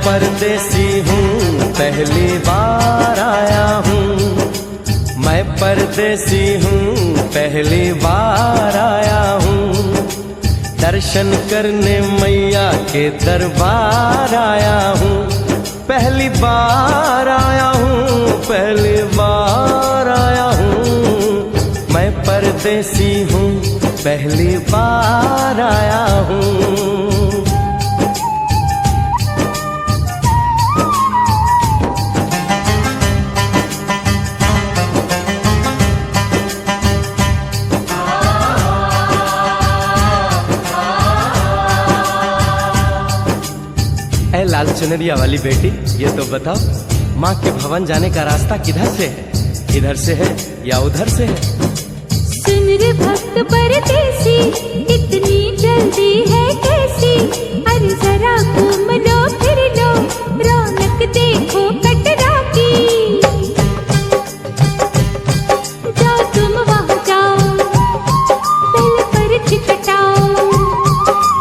परदेसी हूँ, पहली बार आया हूँ। मैं परदेसी हूँ, पहली बार आया हूँ। दर्शन करने मैया के दरबार आया हूँ। पहली बार आया हूँ, पहली बार आया हूँ। मैं परदेसी हूँ, पहली बार आया हूँ। ऐ लाल चुनरिया वाली बेटी, ये तो बताओ, माँ के भवन जाने का रास्ता किधर से है? इधर से है या उधर से है? सुन रे भक्त परदेसी, इतनी जल्दी है कैसी? अरे जरा घूम लो फिर लो, रौनक देखो कटरा की। जाओ तुम वहाँ जाओ, पहले पर्ची कटाओ,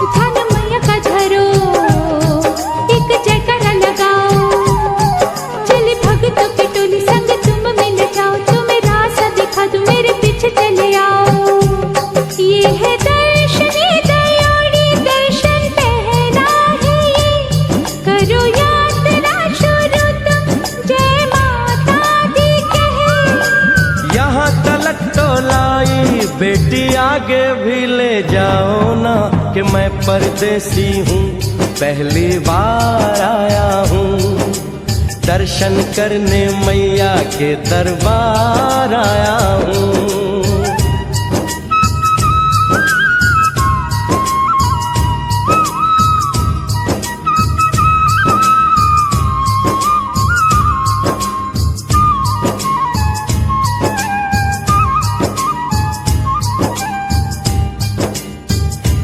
ध्यान मैया का धरो, एक जयकारा लगाओ। चले भक्तों की टोली संग तुम मिल जाओ, तुम्हें रास्ता दिखा दूं, मेरे पीछे चले आओ। ये है दर्शनी दयाड़ी, दर्शन पहला है ये, करो यात्रा शुरू तुम, जय माता दी कहे। यहाँ तलक तो लाई बेटी, आगे भी ले जाओ ना, कि मैं परदेसी हूँ, पहली बार आया हूँ। दर्शन करने मैया के दरबार आया हूँ।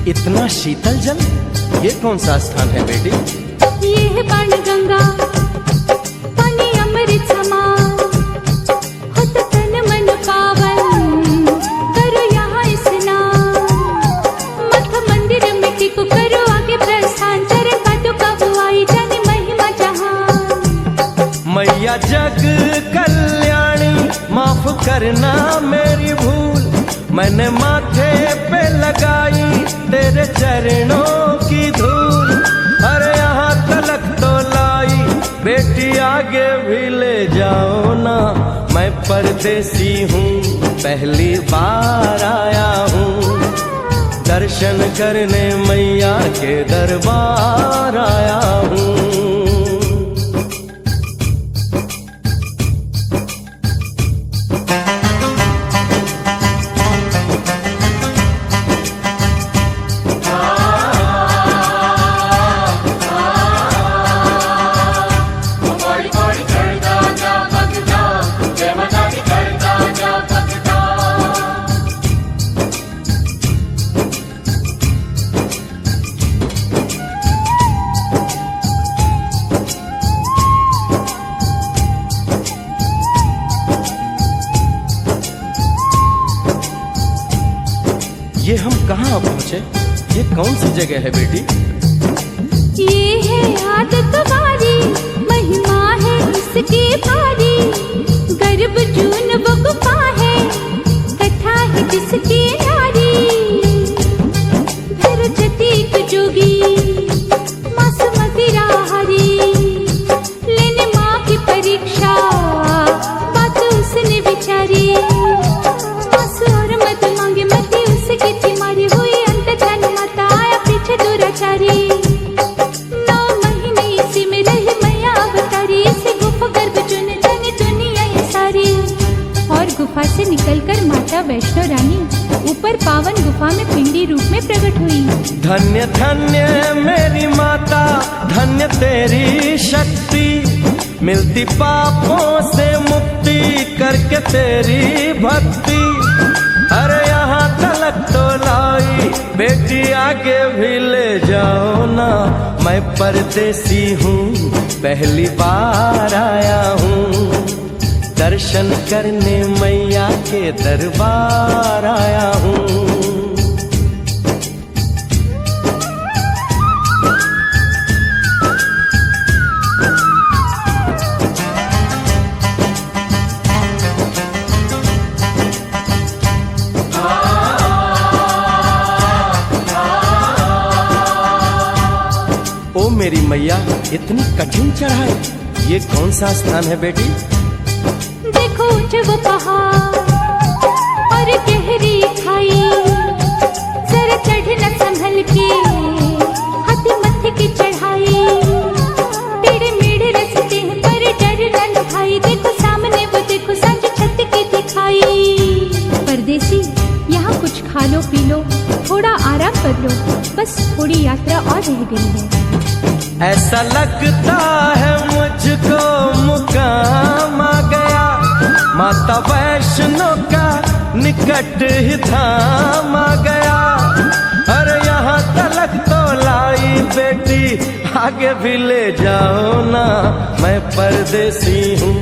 इतना शीतल जल, ये कौन सा स्थान है बेटी? ये है बाण गंगा, पानी अमृत समान, होता तन मन पावन, करो यहाँ स्नान। मठ मंदिर में टिको, करो आगे प्रस्थान, चरण पादुका बुआई, जाने महिमा जहान। मैया जग कल्याणी, माफ करना मेरी भूल, मैंने माथे पे लगाई तेरे चरणों की धूल। अरे यहाँ तलक तो लाई बेटी, आगे भी ले जाओ ना, मैं परदेसी हूँ, पहली बार आया हूँ। दर्शन करने मैया के दरबार आया हूँ। ये हम कहाँ पहुँचे? ये कौन सी जगह है बेटी? ये है आदत वारी, महिमा है इसकी भारी, गर्भ जून वो गुफा है, कथा है जिसकी नारी। फिर जतीक जोगी मासुमती राहरी, लेने माँ की परीक्षा, बात उसने विचारी। मासु और मत मांगे मती उसकी तिमारी, हुई अंत धन माता, आया पीछे दुराचारी। 9 महीने इसी में रही मैया अवतारी, इसी गुफा गर्भ चुन जाने दुनिया ये सारी। और गुफा से निकलकर माता वैष्णो रानी ऊपर पावन गुफा में पिंडी रूप में प्रकट हुई। धन्य धन्य मेरी माता, धन्य तेरी शक्ति, मिलती पापों से मुक्ति करके तेरी भक्ति। अरे यहाँ तलक तो लाई बेटी, आगे भी ले जाओ ना, मैं परदेसी हूँ, पहली बार आया हूँ। दर्शन करने मैया के दरबार आया हूँ। मेरी मैया, इतनी कठिन चढ़ाई, ये कौन सा स्थान है बेटी? देखो जब पहाड़ और गहरी खाई, जरा चढ़ना संभल के, हाथी मत्थे की चढ़ाई, टेढ़े मेढ़े रास्ते हैं पर डरना न भाई, देखो सामने वो देखो सांझ छत की दिखाई। परदेसी यहाँ कुछ खा लो पी लो, थोड़ा आराम कर लो, बस थोड़ी यात्रा और रह गई है। ऐसा लगता है मुझको मुकाम आ गया, माता वैष्णो का निकट ही धाम आ गया। अरे यहाँ तलक तो लाई बेटी, आगे भी ले जाओ ना, मैं परदेसी हूँ,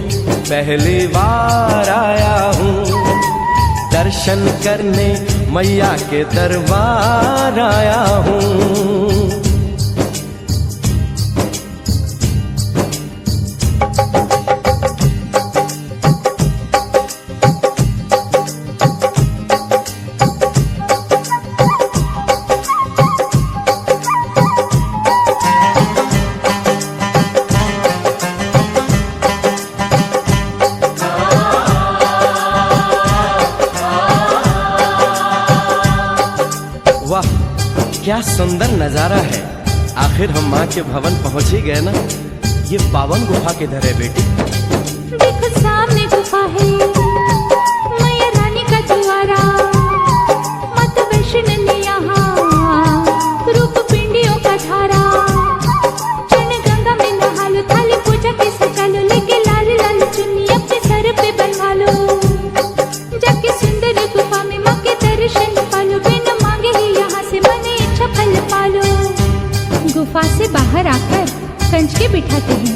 पहली बार आया हूँ, दर्शन करने मैया के दरबार आया हूँ। वाह, क्या सुंदर नजारा है। आखिर हम माँ के भवन पहुंच ही गए ना। ये पावन गुफा किधर है बेटी? देखो सामने गुफा है, मैया रानी का द्वारा, माता वैष्णो ने यहाँ रूप पिंडियों का धारा। चरण गंगा में नहा लो, थाली पूजा के सजा लो, लेके लाल लाल चुन्नी अपने सर पे बनवा लो, जाके सुंदर गुफा में माँ के दर्शन पालो, बिना मांगे ही यहाँ से मन इच्छा फल पालो। गुफा से बाहर आकर कंच के बिठाते हैं,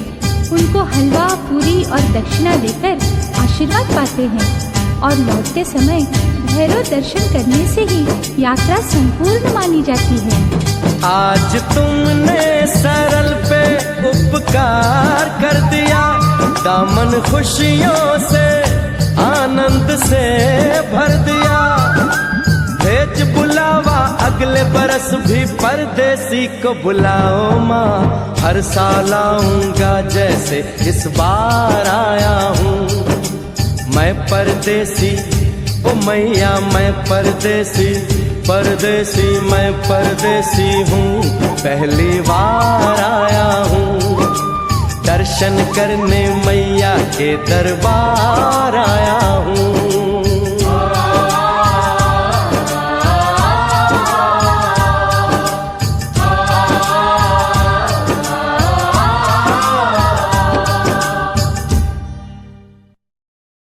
उनको हलवा पूरी और दक्षिणा देकर आशीर्वाद पाते हैं, और लौटते समय भैरव दर्शन करने से ही यात्रा संपूर्ण मानी जाती है। आज तुमने सरल पे उपकार कर दिया, दामन खुशियों से आनंद से भर दिया। भेज बुलावा अगले बरस भी परदेसी को बुलाओ माँ, हर साल आऊंगा जैसे इस बार आया हूँ। मैं परदेसी ओ मैया, मैं परदेसी, परदेसी मैं परदेसी हूँ, पहली बार आया हूँ, दर्शन करने मैया के दरबार आया